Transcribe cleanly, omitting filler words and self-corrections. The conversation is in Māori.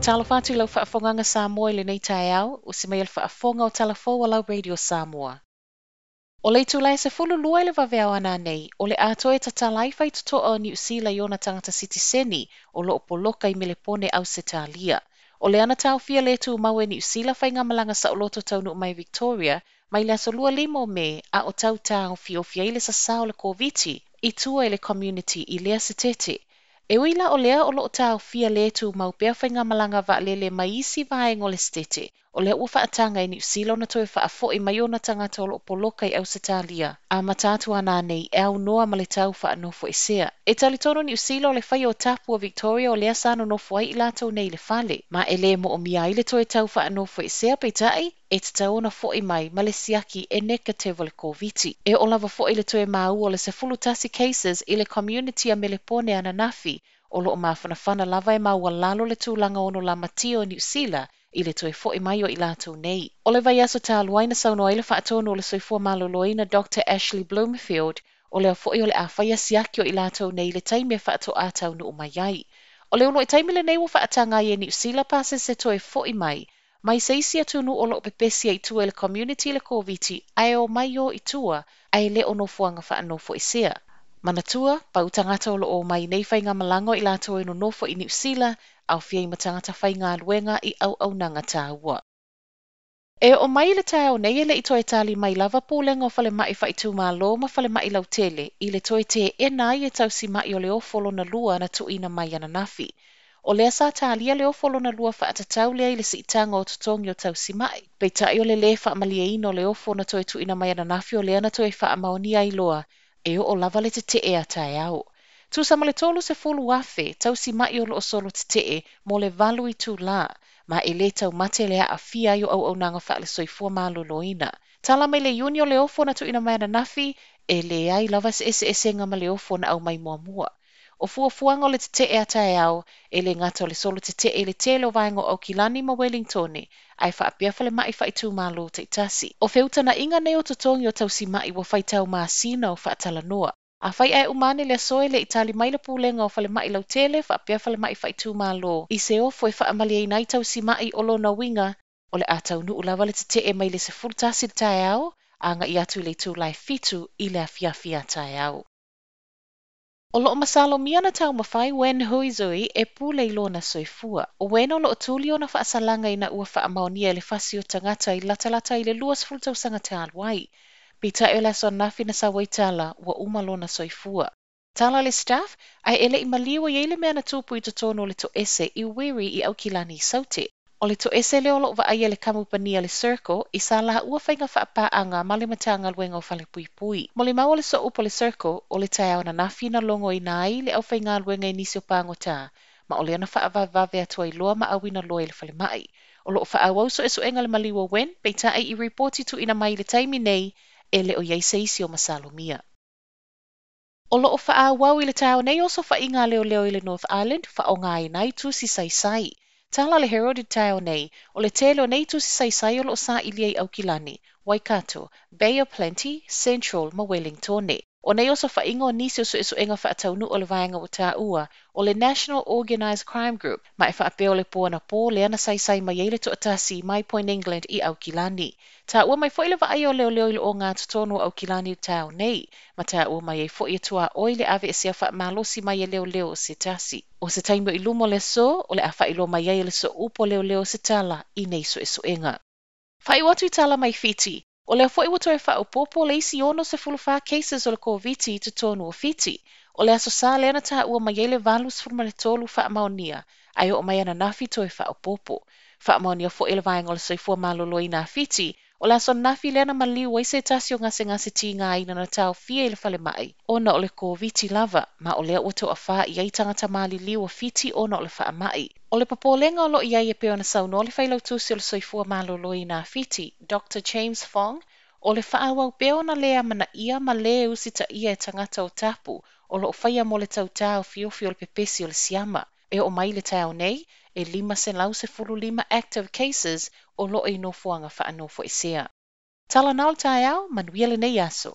talafatu lau whaafonganga Samoa i le nei tae au, o se mai al whaafonga o talafo o lau Radio Samoa. O le tūlai se fulu lua i le waweao ana nei, o le atoe ta talai fai tutoa o New Zealand i ona tangata sitiseni o lo opoloka i melepone au se talia. O le ana tau fia le tu mau e New Zealand fai ngamalanga sa oloto taunu mai Victoria, mai le aso lua limo me a o tau tau fio fia i le sasao le COVID i tua i le community i lea se tete. E uila o lea o lo tau fia le tu mau pea fai ngamalanga va lele mai isi vae ngole stete. O lea ua whaatanga i New Zealand na toe whaafo i mai ona tangata o lo poloka i au Setalia. A matatu ana nei e au noa ma le tau whaanofo i sea. E talitono New Zealand o le whai o tapu o Victoria o lea sano nofo ai i lato nei le fale. Ma e le mo o mia i le toe tau whaanofo i sea peitai, e te tau ona fo i mai ma le siaki e negative o le COVID. E o lava fo i le toe mau o le se fulutasi cases i le community a melepone ana nafi. O lo o mawhanawhana lava e maua lalo le tūlanga ono la matio New Zealand i le toe fo i mai o i lātou nei. O le vai aso tā luaina sauno ai le whaatono o le soifua maloloina Dr. Ashley Bloomfield o le fo i o le awhaia siaki o i lātou nei le taimi e whaato ātau nu o mai ai. O le uno i taimi le nei wa whaatanga i e New Zealand pase se toe fo i mai. Mai se isi atunu o lo pepesia i tua le community le COVID ai o mai o i tua ai le ono fuanga whaanofo i sea. Manatua, pau tangata o lo o mai nei whai ngā malango i lātou e no nofo i New Zealand, au fia i matangata whai ngā luenga i au nanga tāua. E o mai le tāo nei e le i toe tali mai lava pūlenga o whale mai whai tū mā lo ma whale mai lau tele, i le toe te e nai e tau si mai o le ofolo na lua na tuina mai ana nafi. O lea sa talia le ofolo na lua whaatatau lea i le si itanga o tutongi o tau si mai. Pei tai o le wha amalia ino le ofo na toe tuina mai ana nafi o lea na toe wha amaonia i loa. E o lava le te e a tae au. Tu sama le tolu se fulu wafe, tau si mai o lo solo te e mo le valu i tu la, ma e le tau mate lea a fia i o au nanga wha le soifua malo loina. Tala mai le yuni o le ofo na tu ina mai na nafi, e le ai lava se ese ngama le ofo na au mai mua mua. O fuafuanga o le te e a tae au, e le ngata o le solo te e le tele o vaengo au Kilani ma Wellingtone, ai wha apia whale mai wha i tū malo te itasi. O feuta na inga nei o tutongi o tau si mai wa whai tau maa sina o wha atala noa. A whai ai umane le soe le itali mai le pūlenga o whale mai lau tele, wha apia whale mai wha i tū malo. I se ofo e wha amalia i nai tau si mai o lo na winga, o le atau nu ulawa le te e mai le se fultasi tae au, anga i atu le tū lai fitu i le afia tae au. O loo masalo miana tau mawhai wen hui zui e pule i lona soifua. O weno loo tuli o na whaasalanga i na ua whaamaonia le fasi o tangata i latalata i le luas fultau sanga te alwai. Pita e la son nafi na sawai tala ua uma lona soifua. Tala le staff, ai ele i maliwa i ele mea na tupu i totono le to ese i wiri i au Kilani i saute. O le to ese le olo wa aia le kamupania le circle i sa laha ua whainga whaapaanga ma le matanga luenga o whale pui pui. Mo le maua le so upo le circle o le tae au na nafi na longo i nai le au whainga luenga i nisi o pango tā. Ma o le ana whaavavave atua i loa ma awina loa i le whale mai. O lo whaawau so esu enga le maliwa wen, peita ai i reporti tu ina mai le taimi nei e le o iei seisi o masalomia. O lo whaawau i le tae nei oso whainga leo leo i le North Island, whaonga i nai tu si sai sai. Tala le Heralded tau nei, o le tele o nei tu si sai o lo sa iliei au Kilani, Waikato, Bay of Plenty, Central ma Wellingtone. O nei oso whainga o nisi o so enga whaatau nu o le vaenga o tā ua, o le National Organised Crime Group, ma e whaapeo le pōna pō le ana sai mai eile to atasi My Point England i au Kilani. Tā ua mai fo ile vaai o leo leo i o ngā tutono au Kilani tau nei, ma tā ua mai e fo i atua oile ave e sea wha malosi mai e leo leo o se tasi. O se taimo i lumo le so, o le awha ilo mai e le so upo leo leo se tala i nei so e so enga. Whai watu i tala mai fiti, o lea fo i wato e wha upopo le isi ono se fulufā cases o le COVID te tonu o fiti. O le aso sā leana tā ua mai e le valus furma le tolu wha maonia, ai o mai ana nafi to e wha upopo. Wha maonia fo i le vaenga o le soifua malolo i nā fiti, o le aso nafi leana maliu wai se tasi o ngase ti ngā ina na tau fia i le whale mai. Ona o le COVID lava, ma o lea ua to a wha i ei tangata mali liu o fiti ona o le wha mai. O le papolenga o lo i ei e peo na sauno o le whailau tusi o le soifua malolo i nā fiti, Dr. James Fong, o le whaawau peo na lea mana ia ma le usita ia e tangata o tapu, o lo whaia mo le tau tau fiofio le pepesi o le siama. E o mai le tau nei, e 555 active cases o lo e no fuanga wha anofo e sea. Tala nao tae au, manuia le nei aso.